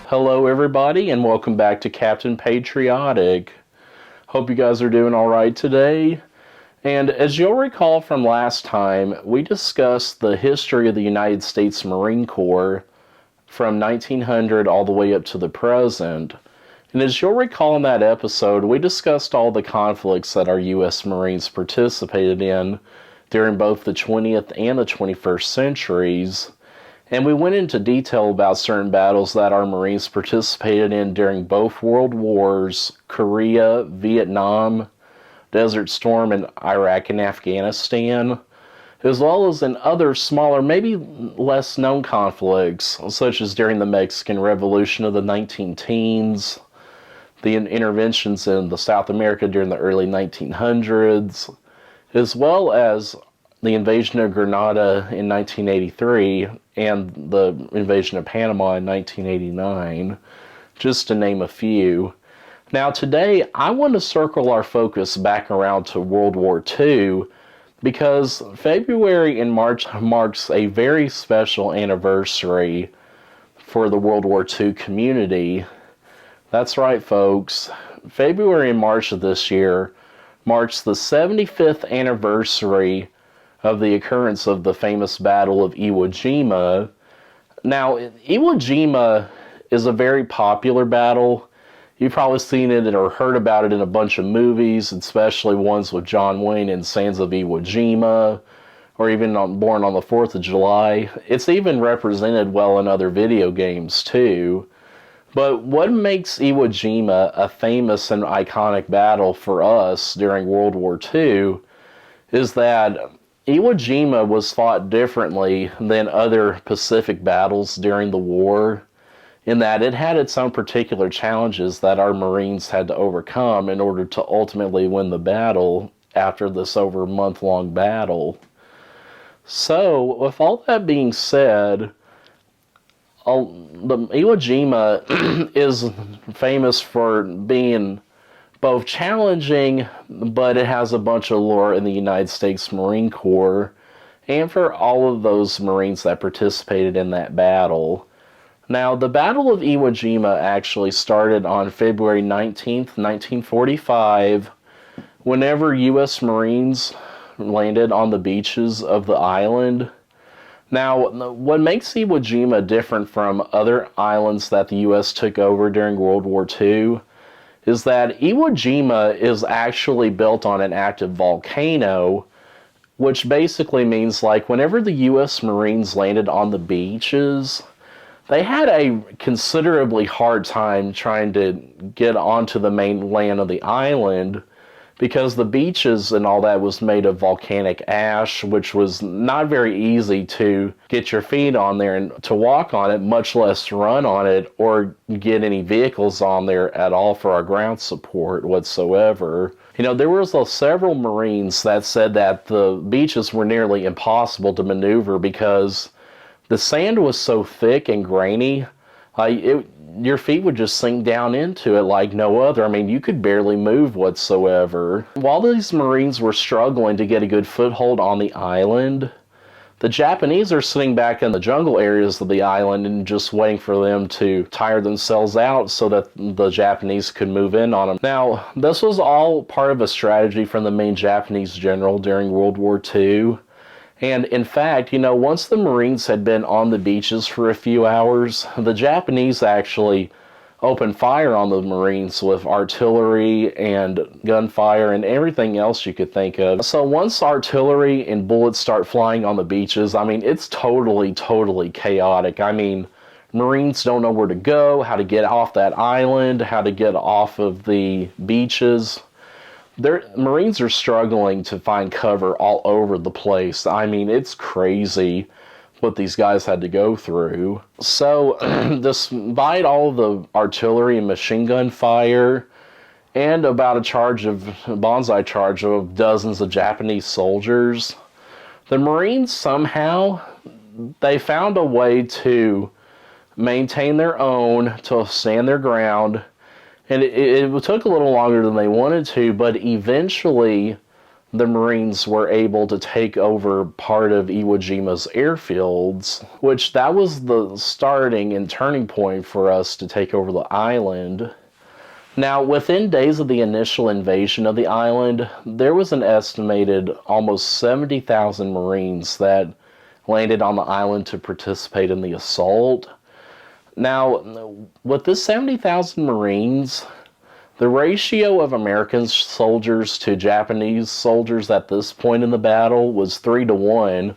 Hello everybody and welcome back to Captain Patriotic. Hope you guys are doing alright today. And as you'll recall from last time, we discussed the history of the United States Marine Corps from 1900 all the way up to the present. And as you'll recall in that episode, we discussed all the conflicts that our U.S. Marines participated in during both the 20th and the 21st centuries. And we went into detail about certain battles that our Marines participated in during both World Wars, Korea, Vietnam, Desert Storm, and Iraq and Afghanistan, as well as in other smaller, maybe less known conflicts, such as during the Mexican Revolution of the 19-teens, the interventions in the South America during the early 1900s, as well as the invasion of Grenada in 1983 and the invasion of Panama in 1989, just to name a few. Now today, I want to circle our focus back around to World War II because February and March marks a very special anniversary for the World War II community. That's right, folks. February and March of this year marks the 75th anniversary of the occurrence of the famous Battle of Iwo Jima. Now, Iwo Jima is a very popular battle. You've probably seen it or heard about it in a bunch of movies, especially ones with John Wayne and Sands of Iwo Jima, or even on Born on the 4th of July. It's even represented well in other video games, too. But what makes Iwo Jima a famous and iconic battle for us during World War II is that Iwo Jima was fought differently than other Pacific battles during the war, in that it had its own particular challenges that our Marines had to overcome in order to ultimately win the battle after this over a month-long battle. So, with all that being said, the Iwo Jima is famous for being both challenging, but it has a bunch of lore in the United States Marine Corps, and for all of those Marines that participated in that battle. Now, the Battle of Iwo Jima actually started on February 19th, 1945, whenever U.S. Marines landed on the beaches of the island. Now, what makes Iwo Jima different from other islands that the U.S. took over during World War II is that Iwo Jima is actually built on an active volcano, which basically means like whenever the U.S. Marines landed on the beaches, they had a considerably hard time trying to get onto the mainland of the island because the beaches and all that was made of volcanic ash, which was not very easy to get your feet on there and to walk on it, much less run on it or get any vehicles on there at all for our ground support whatsoever. You know, there was several Marines that said that the beaches were nearly impossible to maneuver because the sand was so thick and grainy, your feet would just sink down into it like no other. I mean, you could barely move whatsoever. While these Marines were struggling to get a good foothold on the island, the Japanese are sitting back in the jungle areas of the island and just waiting for them to tire themselves out so that the Japanese could move in on them. Now, this was all part of a strategy from the main Japanese general during World War II. And in fact, you know, once the Marines had been on the beaches for a few hours, the Japanese actually opened fire on the Marines with artillery and gunfire and everything else you could think of. So once artillery and bullets start flying on the beaches, I mean, it's totally chaotic. I mean, Marines don't know where to go, how to get off that island, how to get off of the beaches. Marines are struggling to find cover all over the place. I mean, it's crazy what these guys had to go through. So, despite all the artillery and machine gun fire, and about a banzai charge of dozens of Japanese soldiers, the Marines somehow, they found a way to maintain their own, to stand their ground. And it took a little longer than they wanted to, but eventually the Marines were able to take over part of Iwo Jima's airfields, which that was the starting and turning point for us to take over the island. Now, within days of the initial invasion of the island, there was an estimated almost 70,000 Marines that landed on the island to participate in the assault. Now, with this 70,000 Marines, the ratio of American soldiers to Japanese soldiers at this point in the battle was 3-1.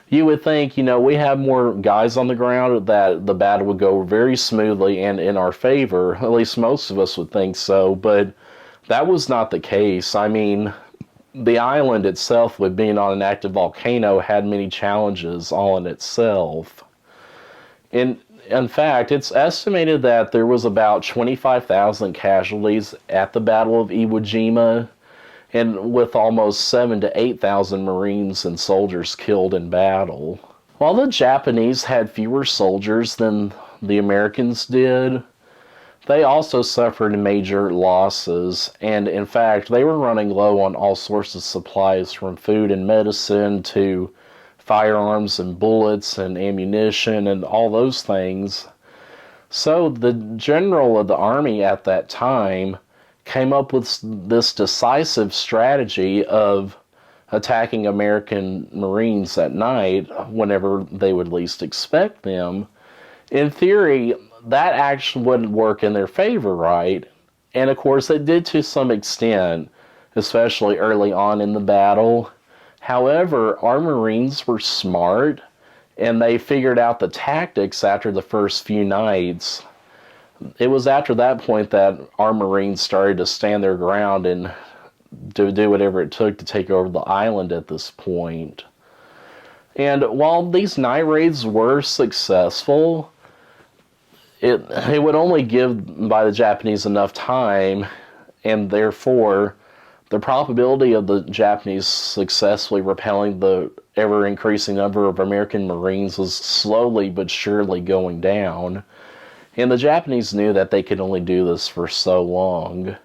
You would think, we have more guys on the ground, that the battle would go very smoothly and in our favor. At least most of us would think so, but that was not the case. I mean, the island itself, with being on an active volcano, had many challenges all in itself. In fact, it's estimated that there was about 25,000 casualties at the Battle of Iwo Jima, and with almost 7,000 to 8,000 Marines and soldiers killed in battle. While the Japanese had fewer soldiers than the Americans did, they also suffered major losses, and in fact, they were running low on all sorts of supplies, from food and medicine to firearms and bullets and ammunition and all those things. So the general of the army at that time came up with this decisive strategy of attacking American Marines at night whenever they would least expect them. In theory, that actually wouldn't work in their favor, right? And of course it did to some extent, especially early on in the battle. However, our Marines were smart, and they figured out the tactics after the first few nights. It was after that point that our Marines started to stand their ground and do whatever it took to take over the island at this point. And while these night raids were successful, it would only give by the Japanese enough time, and therefore the probability of the Japanese successfully repelling the ever-increasing number of American Marines was slowly but surely going down. And the Japanese knew that they could only do this for so long.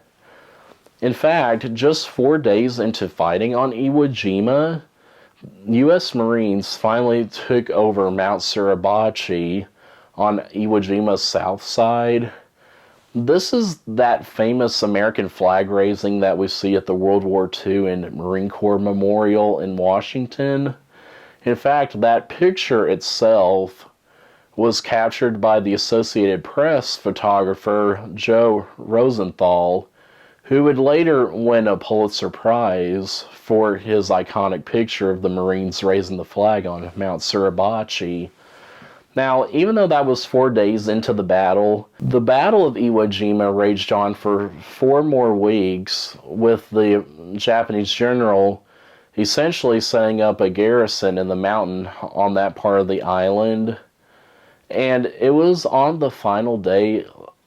In fact, just 4 days into fighting on Iwo Jima, U.S. Marines finally took over Mount Suribachi on Iwo Jima's south side. This is that famous American flag raising that we see at the World War II and Marine Corps Memorial in Washington. In fact, that picture itself was captured by the Associated Press photographer Joe Rosenthal, who would later win a Pulitzer Prize for his iconic picture of the Marines raising the flag on Mount Suribachi. Now, even though that was 4 days into the Battle of Iwo Jima raged on for 4 more weeks, with the Japanese general essentially setting up a garrison in the mountain on that part of the island. And it was on the final day,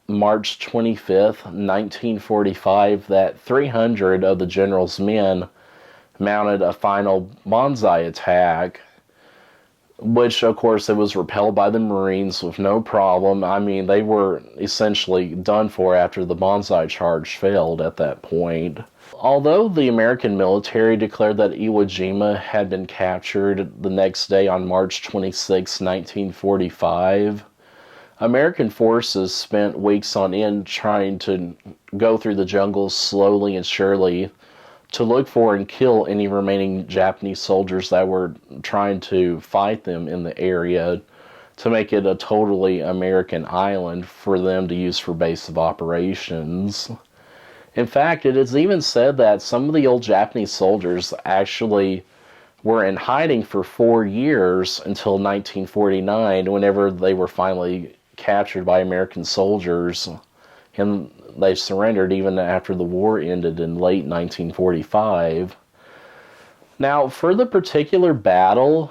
March 25th, 1945, that 300 of the general's men mounted a final banzai attack, which, of course, it was repelled by the Marines with no problem. I mean, they were essentially done for after the banzai charge failed at that point. Although the American military declared that Iwo Jima had been captured the next day on March 26, 1945, American forces spent weeks on end trying to go through the jungles slowly and surely to look for and kill any remaining Japanese soldiers that were trying to fight them in the area, to make it a totally American island for them to use for base of operations. In fact, it is even said that some of the old Japanese soldiers actually were in hiding for 4 years until 1949, whenever they were finally captured by American soldiers, and they surrendered even after the war ended in late 1945. Now, for the particular battle,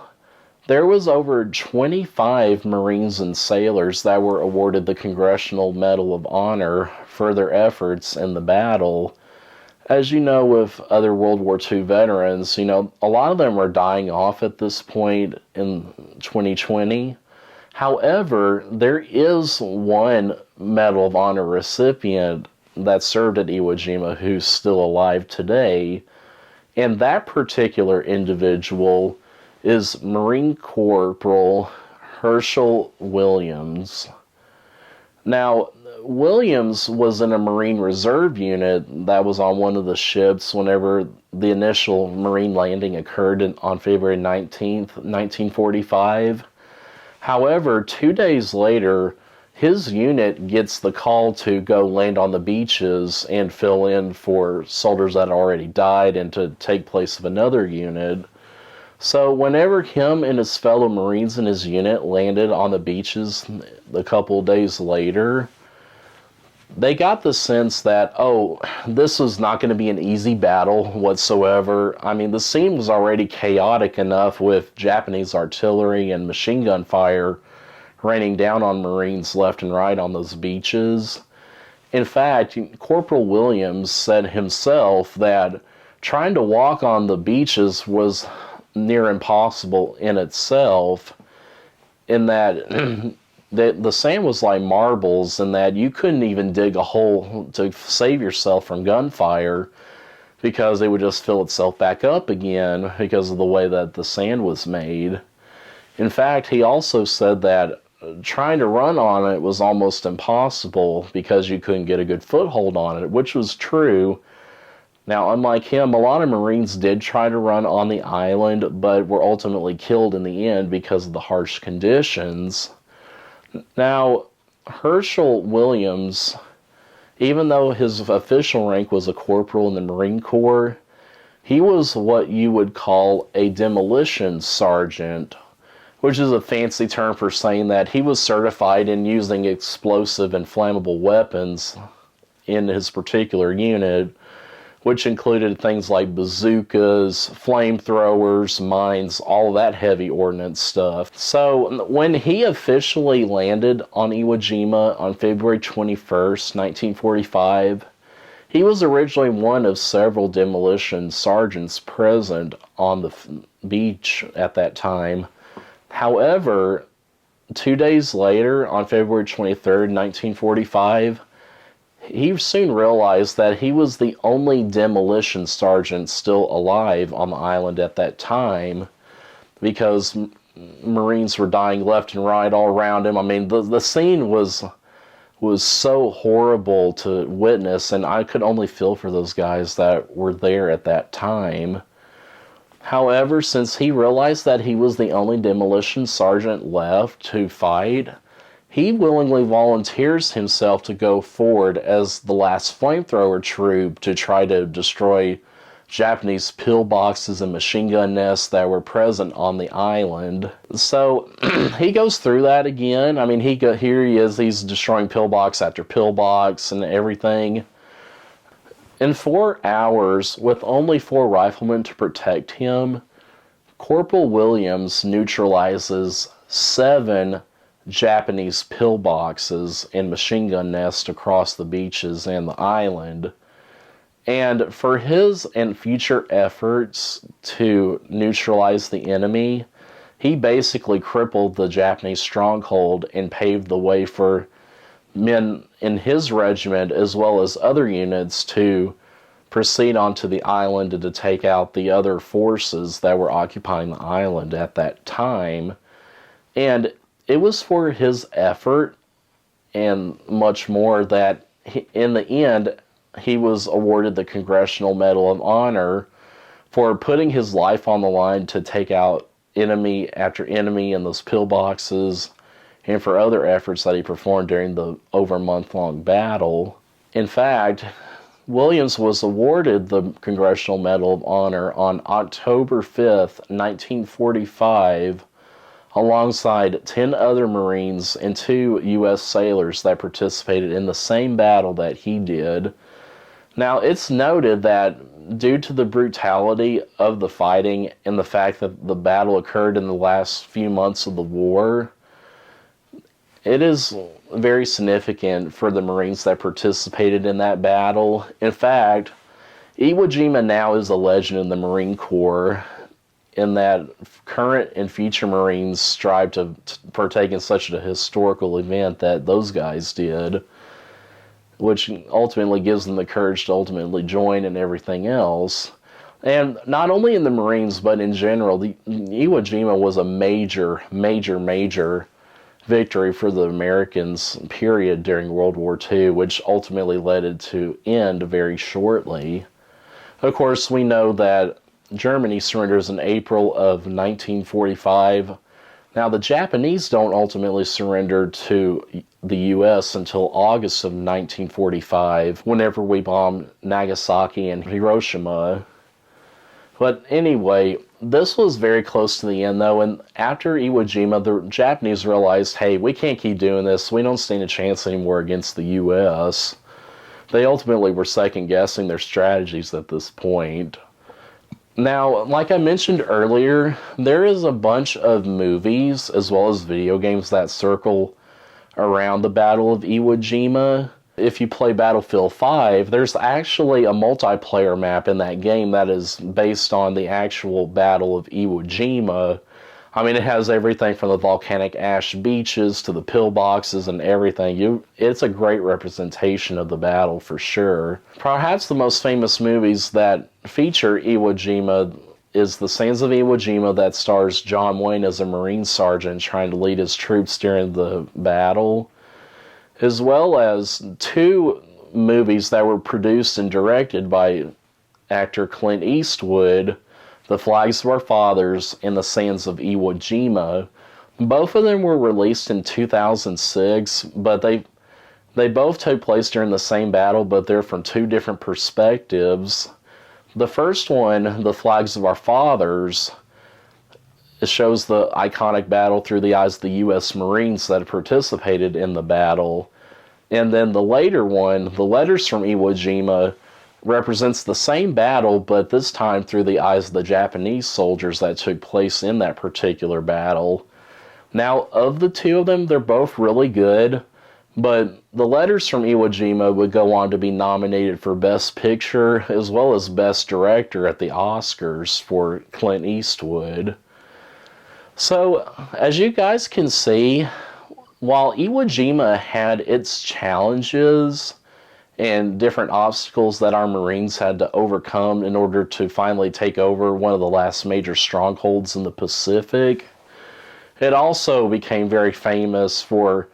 there was over 25 Marines and sailors that were awarded the Congressional Medal of Honor for their efforts in the battle. As you know, with other World War II veterans, a lot of them are dying off at this point in 2020. However, there is one Medal of Honor recipient that served at Iwo Jima who's still alive today, And that particular individual is Marine Corporal Herschel Williams. Now, Williams was in a Marine Reserve unit that was on one of the ships whenever the initial Marine landing occurred on February 19th, 1945. However, 2 days later, his unit gets the call to go land on the beaches and fill in for soldiers that already died and to take place of another unit. So whenever him and his fellow Marines in his unit landed on the beaches a couple of days later, they got the sense that, oh, this was not going to be an easy battle whatsoever. I mean, the scene was already chaotic enough with Japanese artillery and machine gun fire raining down on Marines left and right on those beaches. In fact, Corporal Williams said himself that trying to walk on the beaches was near impossible in itself, in that the sand was like marbles, and that you couldn't even dig a hole to save yourself from gunfire because it would just fill itself back up again because of the way that the sand was made. In fact, he also said that trying to run on it was almost impossible because you couldn't get a good foothold on it, which was true. Now, unlike him, a lot of Marines did try to run on the island, but were ultimately killed in the end because of the harsh conditions. Now, Herschel Williams, even though his official rank was a corporal in the Marine Corps, he was what you would call a demolition sergeant, which is a fancy term for saying that he was certified in using explosive and flammable weapons in his particular unit, which included things like bazookas, flamethrowers, mines, all of that heavy ordnance stuff. So when he officially landed on Iwo Jima on February 21st, 1945, he was originally one of several demolition sergeants present on the beach at that time. However, 2 days later, on February 23rd, 1945, he soon realized that he was the only demolition sergeant still alive on the island at that time, because Marines were dying left and right all around him. I mean, the scene was so horrible to witness, and I could only feel for those guys that were there at that time. However, since he realized that he was the only demolition sergeant left to fight, he willingly volunteers himself to go forward as the last flamethrower troop to try to destroy Japanese pillboxes and machine gun nests that were present on the island. So he goes through that again. I mean, here he is, he's destroying pillbox after pillbox and everything. In 4 hours, with only 4 riflemen to protect him, Corporal Williams neutralizes 7 Japanese pillboxes and machine gun nests across the beaches and the island. And for his and future efforts to neutralize the enemy, he basically crippled the Japanese stronghold and paved the way for men in his regiment as well as other units to proceed onto the island and to take out the other forces that were occupying the island at that time. And it was for his effort and much more that in the end he was awarded the Congressional Medal of Honor for putting his life on the line to take out enemy after enemy in those pillboxes, and for other efforts that he performed during the over month-long battle. In fact, Williams was awarded the Congressional Medal of Honor on October 5th, 1945, alongside 10 other Marines and 2 U.S. sailors that participated in the same battle that he did. Now, it's noted that due to the brutality of the fighting and the fact that the battle occurred in the last few months of the war, it is very significant for the Marines that participated in that battle. In fact, Iwo Jima now is a legend in the Marine Corps, in that current and future Marines strive to partake in such a historical event that those guys did, which ultimately gives them the courage to ultimately join and everything else. And not only in the Marines, but in general, the Iwo Jima was a major, major, major victory for the Americans, period, during World War II, which ultimately led it to end very shortly. Of course, we know that Germany surrenders in April of 1945. Now, the Japanese don't ultimately surrender to the U.S. until August of 1945, whenever we bombed Nagasaki and Hiroshima. But anyway, this was very close to the end, though, and after Iwo Jima, the Japanese realized, hey, we can't keep doing this. We don't stand a chance anymore against the U.S. They ultimately were second-guessing their strategies at this point. Now, like I mentioned earlier, there is a bunch of movies as well as video games that circle around the Battle of Iwo Jima. If you play Battlefield 5, there's actually a multiplayer map in that game that is based on the actual Battle of Iwo Jima. I mean, it has everything from the volcanic ash beaches to the pillboxes and everything. It's a great representation of the battle for sure. Perhaps the most famous movies that feature Iwo Jima is The Sands of Iwo Jima, that stars John Wayne as a Marine sergeant trying to lead his troops during the battle, as well as two movies that were produced and directed by actor Clint Eastwood, The Flags of Our Fathers and The Sands of Iwo Jima. Both of them were released in 2006, but they both took place during the same battle, but they're from two different perspectives. The first one, The Flags of Our Fathers, it shows the iconic battle through the eyes of the U.S. Marines that participated in the battle. And then the later one, The Letters from Iwo Jima, represents the same battle, but this time through the eyes of the Japanese soldiers that took place in that particular battle. Now, of the two of them, they're both really good, but The Letters from Iwo Jima would go on to be nominated for Best Picture as well as Best Director at the Oscars for Clint Eastwood. So, as you guys can see, while Iwo Jima had its challenges and different obstacles that our Marines had to overcome in order to finally take over one of the last major strongholds in the Pacific, it also became very famous for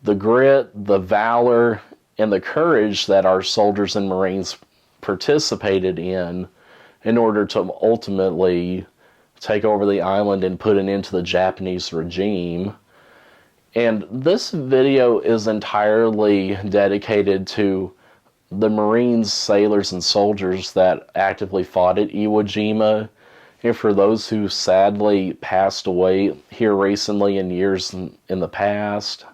the grit, the valor, and the courage that our soldiers and Marines participated in order to ultimately take over the island and put an end to the Japanese regime. And this video is entirely dedicated to the Marines, sailors, and soldiers that actively fought at Iwo Jima, and for those who sadly passed away here recently in years in the past.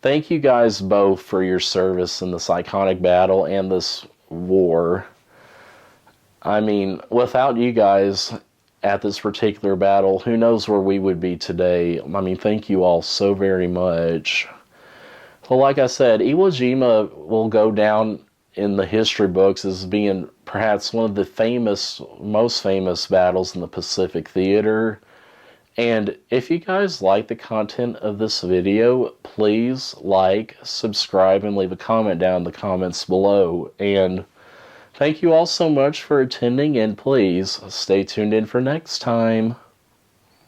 Thank you guys both for your service in this iconic battle and this war. I mean, without you guys at this particular battle, who knows where we would be today. I mean, thank you all so very much. Well, like I said, Iwo Jima will go down in the history books as being perhaps one of the most famous battles in the Pacific theater. And if you guys like the content of this video, please like, subscribe, and leave a comment down in the comments below. And thank you all so much for attending, and please stay tuned in for next time.